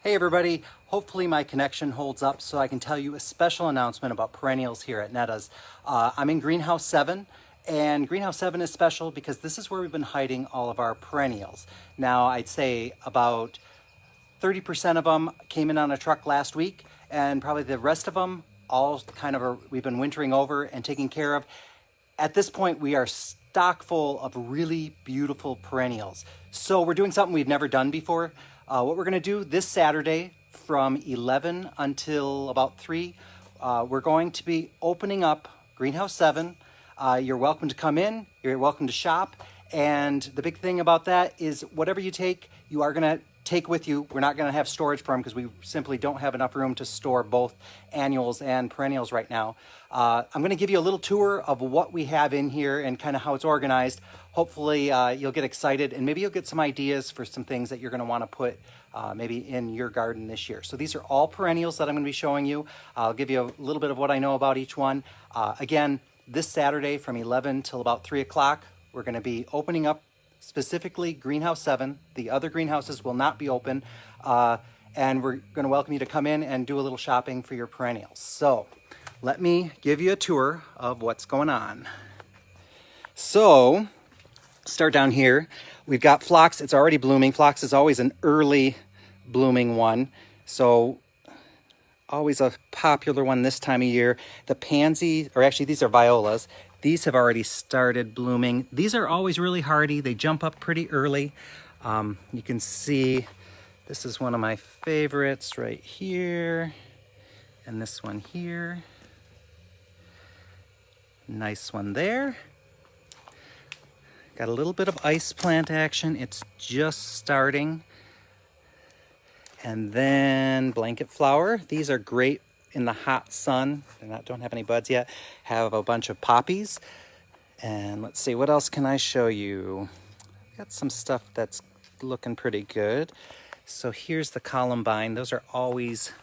Hey everybody, hopefully my connection holds up so I can tell you a special announcement about perennials here at Netta's. I'm in Greenhouse 7, and Greenhouse 7 is special because this is where we've been hiding all of our perennials. Now I'd say about 30% of them came in on a truck last week, and probably the rest of them all we've been wintering over and taking care of. At this point, we are stock full of really beautiful perennials. So we're doing something we've never done before. What we're gonna do this Saturday from 11 until about 3, we're going to be opening up Greenhouse 7. You're welcome to come in, you're welcome to shop. And the big thing about that is whatever you take, you are gonna take with you. We're not gonna have storage for them because we simply don't have enough room to store both annuals and perennials right now. I'm gonna give you a little tour of what we have in here and kind of how it's organized. Hopefully you'll get excited and maybe you'll get some ideas for some things that you're gonna wanna put maybe in your garden this year. So these are all perennials that I'm gonna be showing you. I'll give you a little bit of what I know about each one. Again, this Saturday from 11 till about 3 o'clock, we're gonna be opening up specifically Greenhouse 7. The other greenhouses will not be open. And we're gonna welcome you to come in and do a little shopping for your perennials. So let me give you a tour of what's going on. So, start down here. We've got Phlox, it's already blooming. Phlox is always an early blooming one. So, always a popular one this time of year. The pansy, or actually these are violas. These have already started blooming. These are always really hardy. They jump up pretty early. You can see this is one of my favorites right here. And this one here. Nice one there. Got a little bit of ice plant action. It's just starting. And then blanket flower. These are great in the hot sun. Don't have any buds yet. Have a bunch of poppies. And let's see, what else can I show you? Got some stuff that's looking pretty good. So here's the Columbine. Those are always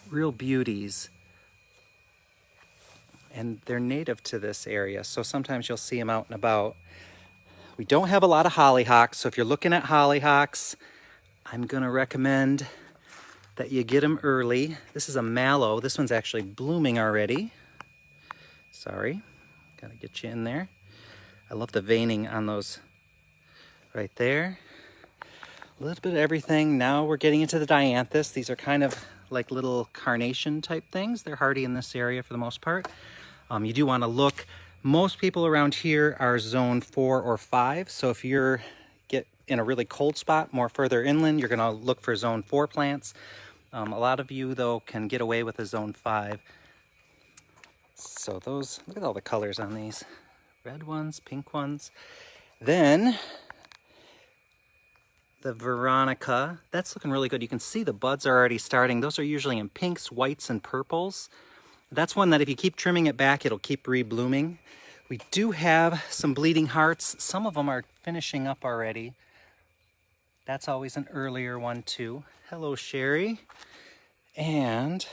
real beauties. And they're native to this area, so sometimes you'll see them out and about. We don't have a lot of hollyhocks, so if you're looking at hollyhocks, I'm gonna recommend that you get them early. This is a mallow. This one's actually blooming already. Sorry, gotta get you in there. I love the veining on those right there. A little bit of everything. Now we're getting into the Dianthus. These are kind of like little carnation type things. They're hardy in this area for the most part. You do want to look. Most people around here are zone 4 or 5. So if you're get in a really cold spot, more further inland, you're going to look for zone 4 plants. A lot of you though can get away with a zone 5. So those, look at all the colors on these. Red ones, pink ones. Then the Veronica, that's looking really good. You can see the buds are already starting. Those are usually in pinks, whites, and purples. That's one that if you keep trimming it back, it'll keep reblooming. We do have some bleeding hearts. Some of them are finishing up already. That's always an earlier one too. Hello, Sherry. And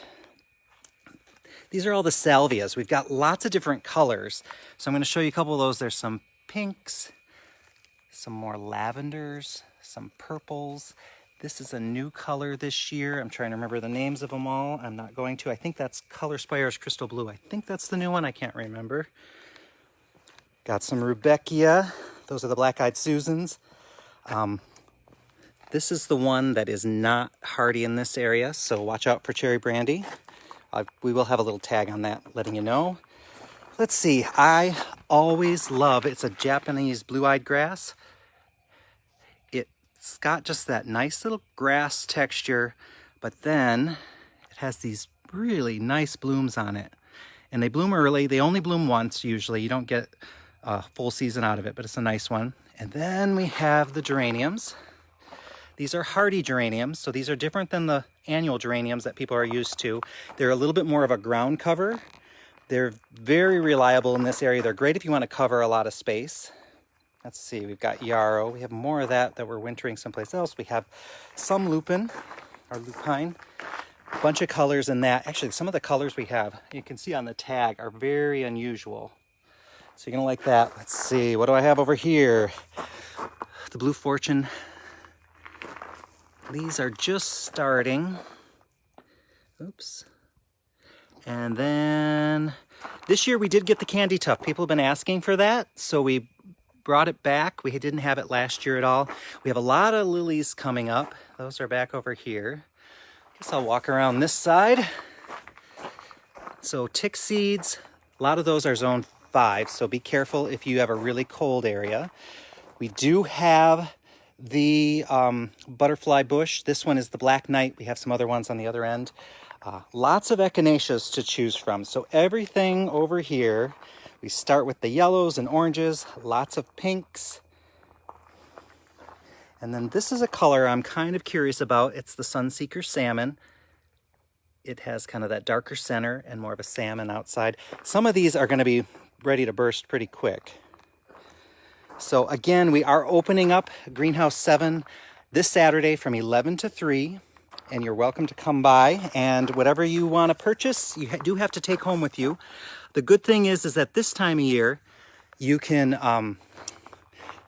these are all the salvias. We've got lots of different colors. So I'm going to show you a couple of those. There's some pinks, some more lavenders, some purples. This is a new color this year. I'm trying to remember the names of them all. I'm not going to. I think that's Color Spire's Crystal Blue. I think that's the new one. I can't remember. Got some Rudbeckia. Those are the Black-Eyed Susans. This is the one that is not hardy in this area, so watch out for Cherry Brandy. We will have a little tag on that letting you know. Let's see. I always love, it's a Japanese blue-eyed grass. It's got just that nice little grass texture, but then it has these really nice blooms on it. And they bloom early. They only bloom once usually. You don't get a full season out of it, but it's a nice one. And then we have the geraniums. These are hardy geraniums, so these are different than the annual geraniums that people are used to. They're a little bit more of a ground cover. They're very reliable in this area. They're great if you want to cover a lot of space. Let's see, we've got yarrow. We have more of that we're wintering someplace else. We have some lupine, or lupine. A bunch of colors in that. Actually, some of the colors we have, you can see on the tag, are very unusual. So you're gonna like that. Let's see, what do I have over here? The Blue Fortune These are just starting. Oops. And then this year we did get the candy tuft. People have been asking for that, so we brought it back. We didn't have it last year at all. We have a lot of lilies coming up. Those are back over here. Guess I'll walk around this side. So tick seeds, a lot of those are zone 5, so be careful if you have a really cold area. We do have the butterfly bush. This one is the Black Knight. We have some other ones on the other end. Lots of echinaceas to choose from. So everything over here, we start with the yellows and oranges, lots of pinks. And then this is a color I'm kind of curious about. It's the Sunseeker Salmon. It has kind of that darker center and more of a salmon outside. Some of these are going to be ready to burst pretty quick. So again, we are opening up Greenhouse 7 this Saturday from 11 to 3. And you're welcome to come by, and whatever you want to purchase, you do have to take home with you. The good thing is that this time of year, you can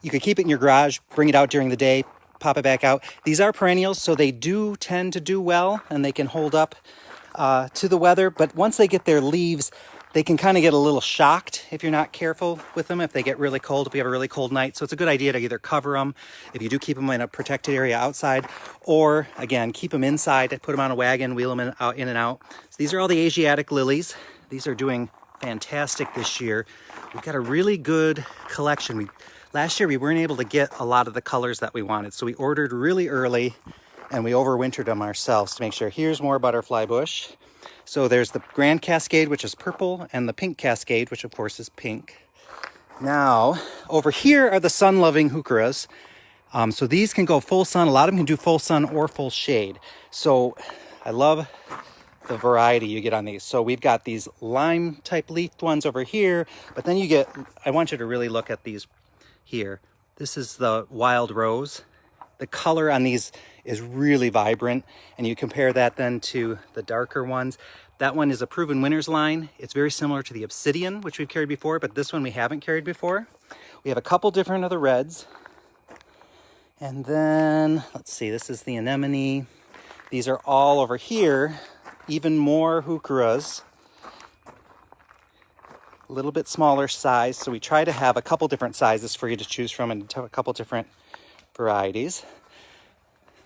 keep it in your garage, bring it out during the day, pop it back out. These are perennials, so they do tend to do well, and they can hold up to the weather. But once they get their leaves, they can kind of get a little shocked if you're not careful with them, if they get really cold, if you have a really cold night. So it's a good idea to either cover them, if you do keep them in a protected area outside, or again, keep them inside, put them on a wagon, wheel them in and out. So these are all the Asiatic Lilies. These are doing fantastic this year. We've got a really good collection. Last year we weren't able to get a lot of the colors that we wanted, so we ordered really early and we overwintered them ourselves to make sure. Here's more butterfly bush. So there's the Grand Cascade, which is purple, and the Pink Cascade, which of course is pink. Now, over here are the sun-loving heucheras. So these can go full sun. A lot of them can do full sun or full shade. So I love the variety you get on these. So we've got these lime-type leafed ones over here, but then you get, I want you to really look at these here. This is the wild rose. The color on these is really vibrant, and you compare that then to the darker ones. That one is a proven winner's line. It's very similar to the obsidian, which we've carried before, but this one we haven't carried before. We have a couple different of the reds. And then, let's see, this is the anemone. These are all over here, even more heucheras. A little bit smaller size, so we try to have a couple different sizes for you to choose from and a couple different varieties.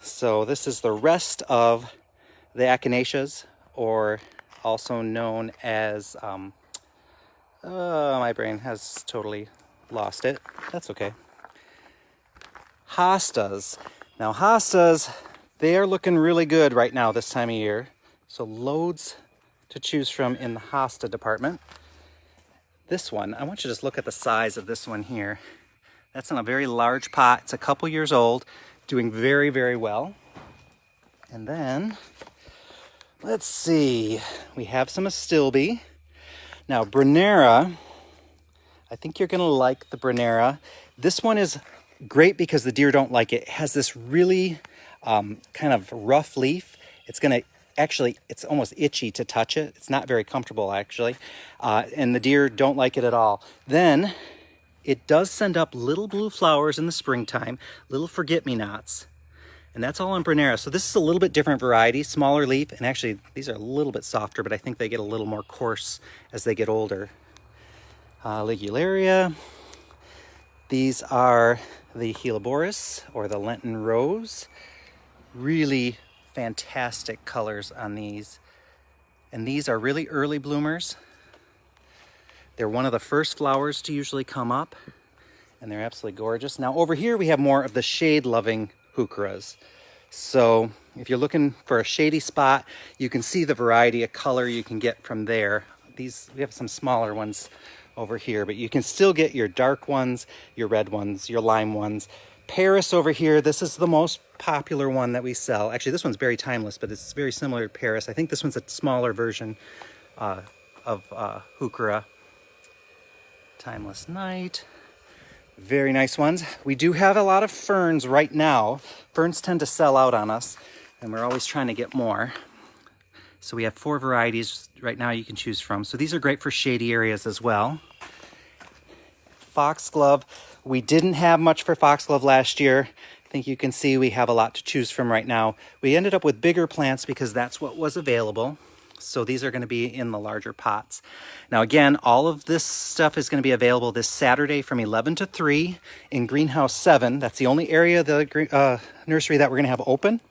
So this is the rest of the echinaceas, or also known as, my brain has totally lost it. That's okay. Hostas. Now hostas, they are looking really good right now this time of year. So loads to choose from in the hosta department. This one, I want you to just look at the size of this one here. That's in a very large pot. It's a couple years old, doing very, very well. And then, let's see, we have some astilbe. Now, Brenera, I think you're gonna like the Brenera. This one is great because the deer don't like it. It has this really kind of rough leaf. It's gonna, actually, it's almost itchy to touch it. It's not very comfortable, actually. And the deer don't like it at all. Then, it does send up little blue flowers in the springtime, little forget-me-nots. And that's all in Brenera. So this is a little bit different variety, smaller leaf. And actually, these are a little bit softer, but I think they get a little more coarse as they get older. Ligularia. These are the Helleborus, or the Lenten Rose. Really fantastic colors on these. And these are really early bloomers. They're one of the first flowers to usually come up, and they're absolutely gorgeous. Now over here we have more of the shade-loving heucheras. So if you're looking for a shady spot, you can see the variety of color you can get from there. These, we have some smaller ones over here, but you can still get your dark ones, your red ones, your lime ones. Paris over here, this is the most popular one that we sell. Actually, this one's very timeless, but it's very similar to Paris. I think this one's a smaller version of heuchera. Timeless Night. Very nice ones. We do have a lot of ferns right now. Ferns tend to sell out on us, and we're always trying to get more. So we have 4 varieties right now you can choose from. So these are great for shady areas as well. Foxglove. We didn't have much for foxglove last year I think you can see we have a lot to choose from right now. We ended up with bigger plants because that's what was available. So these are going to be in the larger pots. Now again, all of this stuff is going to be available this Saturday from 11 to 3 in Greenhouse 7. That's the only area of the nursery that we're going to have open.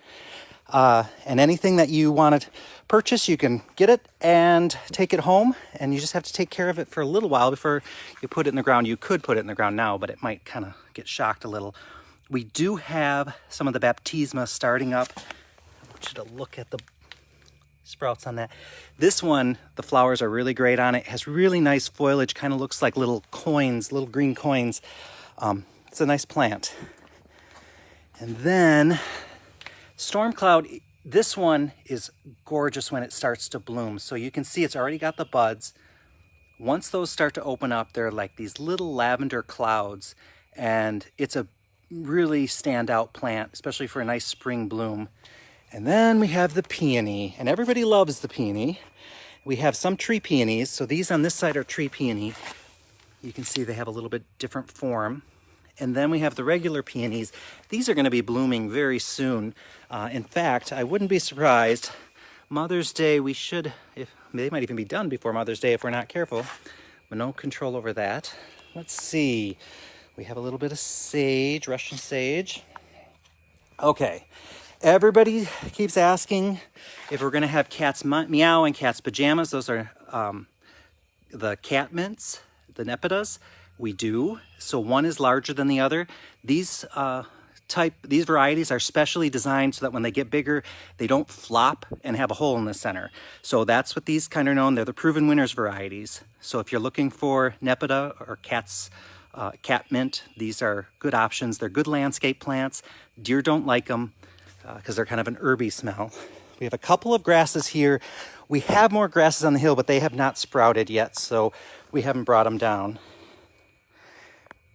And anything that you want to purchase, you can get it and take it home. And you just have to take care of it for a little while before you put it in the ground. You could put it in the ground now, but it might kind of get shocked a little. We do have some of the baptisma starting up. I want you to look at the sprouts on that. This one, the flowers are really great on it. It has really nice foliage, kind of looks like little coins, little green coins. It's a nice plant. And then Storm Cloud, this one is gorgeous when it starts to bloom. So you can see it's already got the buds. Once those start to open up, they're like these little lavender clouds, and it's a really standout plant, especially for a nice spring bloom. And then we have the peony, and everybody loves the peony. We have some tree peonies. So these on this side are tree peony. You can see they have a little bit different form. And then we have the regular peonies. These are going to be blooming very soon. In fact, I wouldn't be surprised. Mother's Day, we should, they might even be done before Mother's Day if we're not careful. But no control over that. Let's see. We have a little bit of sage, Russian sage. Okay. Everybody keeps asking if we're going to have cat's meow and cat's pajamas. Those are the cat mints, the nepitas. We do. So one is larger than the other. These varieties are specially designed so that when they get bigger, they don't flop and have a hole in the center. So that's what these kind are known. They're the proven winners varieties. So if you're looking for nepeta or cat mint, these are good options. They're good landscape plants. Deer don't like them because they're kind of an herby smell. We have a couple of grasses here. We have more grasses on the hill, but they have not sprouted yet, so we haven't brought them down.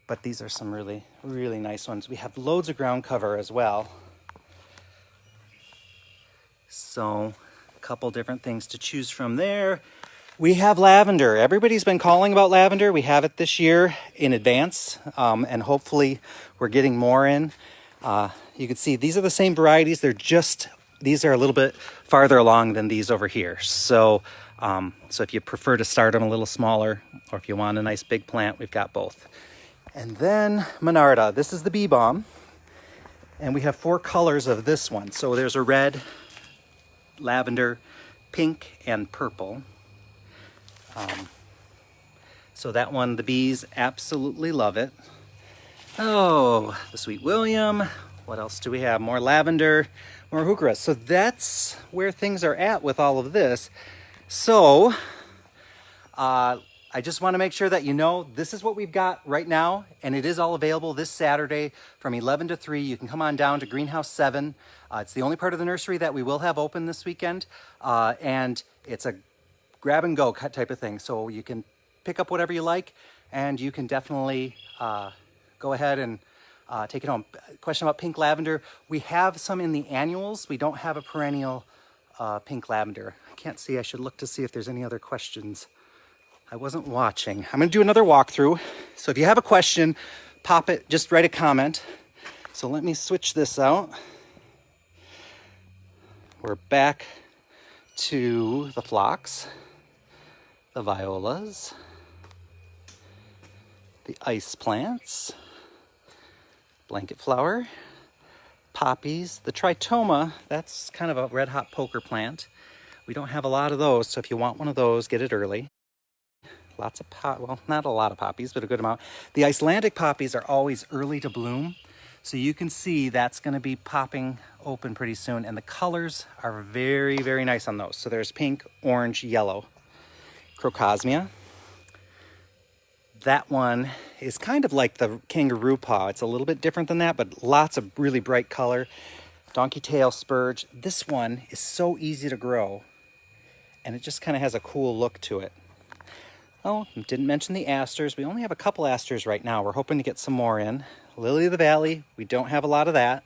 But these are some really, really nice ones. We have loads of ground cover as well. So a couple different things to choose from there. We have lavender. Everybody's been calling about lavender. We have it this year in advance, and hopefully we're getting more in. You can see these are the same varieties. These are a little bit farther along than these over here. So if you prefer to start them a little smaller, or if you want a nice big plant, we've got both. And then Monarda. This is the bee balm. And we have 4 colors of this one. So there's a red, lavender, pink, and purple. So that one, the bees absolutely love it. Oh, the Sweet William. What else do we have? More lavender, more heucheras. So that's where things are at with all of this. So I just want to make sure that you know this is what we've got right now, and it is all available this Saturday from 11 to 3. You can come on down to Greenhouse 7. It's the only part of the nursery that we will have open this weekend, and it's a grab and go type of thing. So you can pick up whatever you like, and you can definitely go ahead and take it home. Question about pink lavender. We have some in the annuals. We don't have a perennial pink lavender. I can't see. I should look to see if there's any other questions. I wasn't watching. I'm going to do another walkthrough. So if you have a question, pop it, just write a comment. So let me switch this out. We're back to the phlox, the violas, the ice plants, blanket flower, poppies, the tritoma. That's kind of a red hot poker plant. We don't have a lot of those, so if you want one of those, get it early. Lots of well, not a lot of poppies, but a good amount. The Icelandic poppies are always early to bloom, so you can see that's going to be popping open pretty soon, and the colors are very, very nice on those. So there's pink, orange, yellow. Crocosmia. That one is kind of like the kangaroo paw. It's a little bit different than that, but lots of really bright color. Donkey tail spurge. This one is so easy to grow, and it just kind of has a cool look to it. Oh, didn't mention the asters. We only have a couple asters right now. We're hoping to get some more in. Lily of the Valley. We don't have a lot of that.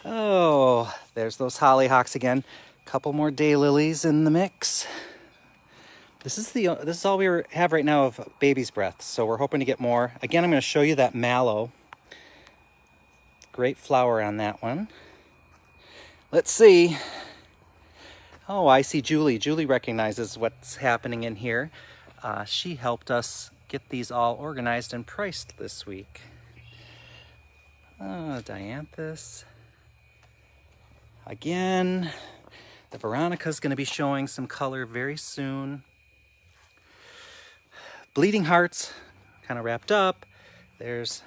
Oh, there's those hollyhocks again. A couple more daylilies in the mix. This is all we have right now of baby's breath, so we're hoping to get more. Again, I'm going to show you that mallow. Great flower on that one. Let's see. Oh, I see Julie. Julie recognizes what's happening in here. She helped us get these all organized and priced this week. Dianthus. Again, the Veronica's going to be showing some color very soon. Bleeding Hearts, kind of wrapped up. There's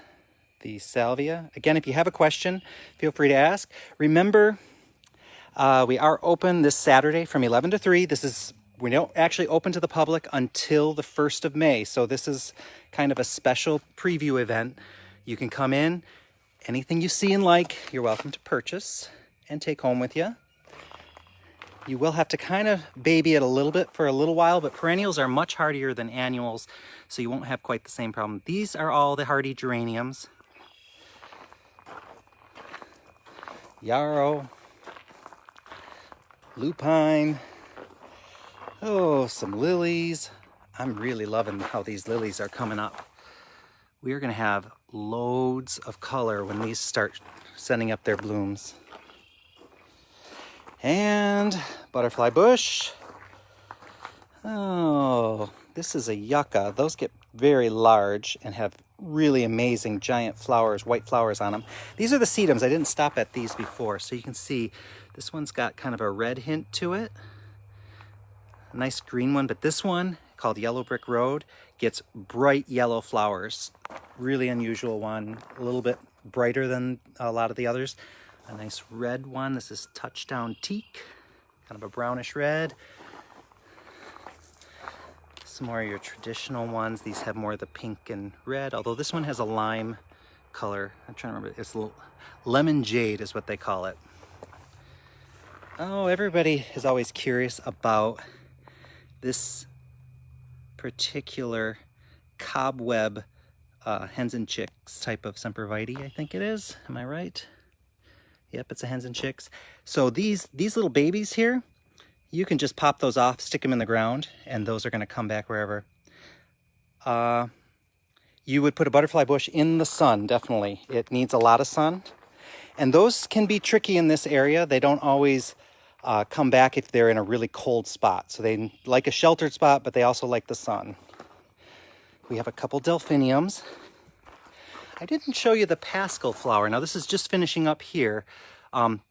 the Salvia. Again, if you have a question, feel free to ask. Remember, we are open this Saturday from 11 to 3. We don't actually open to the public until the 1st of May. So this is kind of a special preview event. You can come in. Anything you see and like, you're welcome to purchase and take home with you. You will have to kind of baby it a little bit for a little while, but perennials are much hardier than annuals, so you won't have quite the same problem. These are all the hardy geraniums. Yarrow. Lupine. Oh, some lilies. I'm really loving how these lilies are coming up. We are going to have loads of color when these start sending up their blooms. And butterfly bush. Oh, this is a yucca. Those get very large and have really amazing giant flowers, white flowers on them. These are the sedums. I didn't stop at these before, so you can see this one's got kind of a red hint to it. A nice green one, but this one, called Yellow Brick Road, gets bright yellow flowers. Really unusual one, a little bit brighter than a lot of the others. A nice red one. This is Touchdown Teak, kind of a brownish red. Some more of your traditional ones. These have more of the pink and red, although this one has a lime color. I'm trying to remember. It's a little lemon jade is what they call it. Oh, everybody is always curious about this particular cobweb Hens and Chicks type of sempervitae, I think it is. Am I right? Yep, it's a Hens and Chicks. So these little babies here, you can just pop those off, stick them in the ground, and those are going to come back wherever. You would put a butterfly bush in the sun, definitely. It needs a lot of sun. And those can be tricky in this area. They don't always come back if they're in a really cold spot. So they like a sheltered spot, but they also like the sun. We have a couple delphiniums. I didn't show you the Pascal flower. Now this is just finishing up here.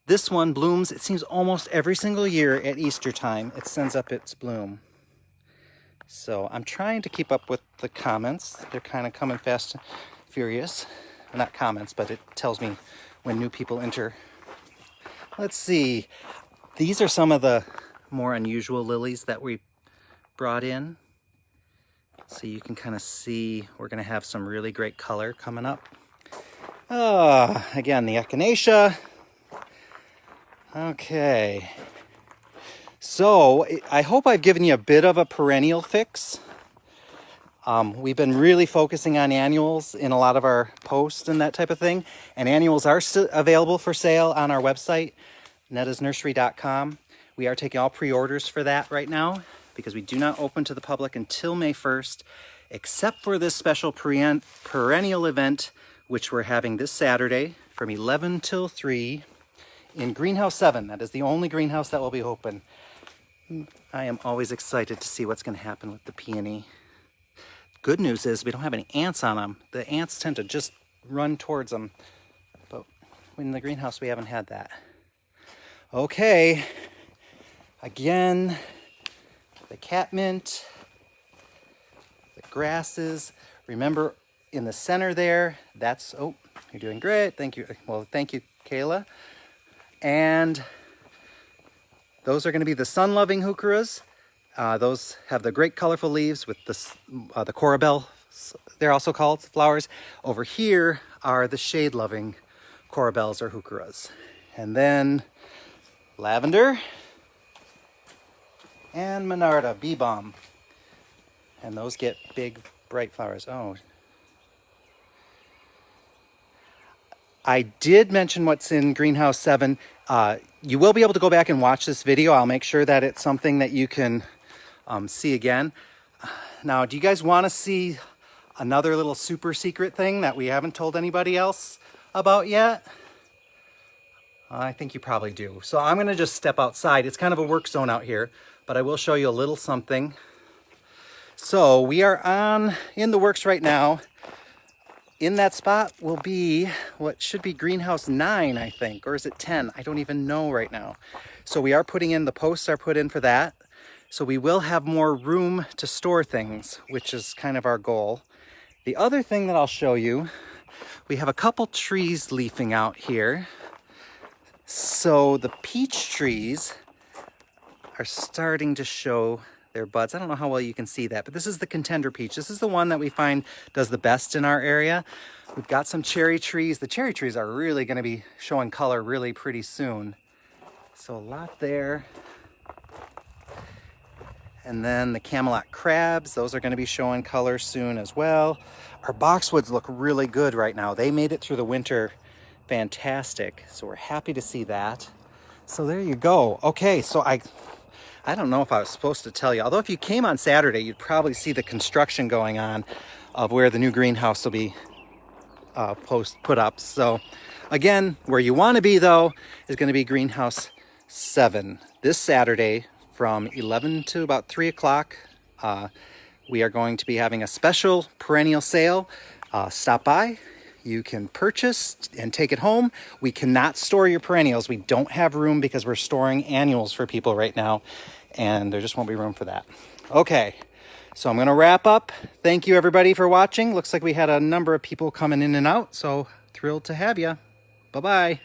This one blooms, it seems almost every single year at Easter time. It sends up its bloom. So I'm trying to keep up with the comments. They're kind of coming fast and furious. Not comments, but it tells me when new people enter. Let's see. These are some of the more unusual lilies that we brought in. So you can kind of see we're going to have some really great color coming up. Again, the echinacea. Okay. So I hope I've given you a bit of a perennial fix. We've been really focusing on annuals in a lot of our posts and that type of thing. And annuals are still available for sale on our website, nettasnursery.com. We are taking all pre-orders for that right now, because we do not open to the public until May 1st, except for this special perennial event, which we're having this Saturday from 11 till 3 in Greenhouse 7. That is the only greenhouse that will be open. I am always excited to see what's going to happen with the peony. Good news is we don't have any ants on them. The ants tend to just run towards them. But in the greenhouse, we haven't had that. Okay. Again, the catmint, the grasses. Remember in the center there, that's, oh, you're doing great. Thank you. Well, thank you, Kayla. And those are going to be the sun-loving heucheras. Those have the great colorful leaves with the corabelle, they're also called, flowers. Over here are the shade-loving corabelles or heucheras. And then lavender and monarda, bee balm. And those get big, bright flowers. Oh. I did mention what's in Greenhouse 7. You will be able to go back and watch this video. I'll make sure that it's something that you can see again. Now, do you guys want to see another little super secret thing that we haven't told anybody else about yet? I think you probably do. So I'm gonna just step outside. It's kind of a work zone out here, but I will show you a little something. So we are in the works right now. In that spot will be what should be greenhouse 9, I think, or is it 10? I don't even know right now. So we are putting in, the posts are put in for that. So we will have more room to store things, which is kind of our goal. The other thing that I'll show you, we have a couple trees leafing out here. So the peach trees are starting to show their buds. I don't know how well you can see that, but this is the contender peach. This is the one that we find does the best in our area. We've got some cherry trees. The cherry trees are really going to be showing color really pretty soon. So a lot there. And then the Camelot crabs, those are going to be showing color soon as well. Our boxwoods look really good right now. They made it through the winter fantastic. So we're happy to see that. So there you go. Okay, so I don't know if I was supposed to tell you, although if you came on Saturday, you'd probably see the construction going on of where the new greenhouse will be put up. So again, where you want to be though is going to be greenhouse 7 this Saturday from 11 to about 3 o'clock. We are going to be having a special perennial sale. Stop by. You can purchase and take it home. We cannot store your perennials. We don't have room because we're storing annuals for people right now, and there just won't be room for that. Okay, so I'm going to wrap up. Thank you everybody for watching. Looks like we had a number of people coming in and out, so thrilled to have you. Bye-bye.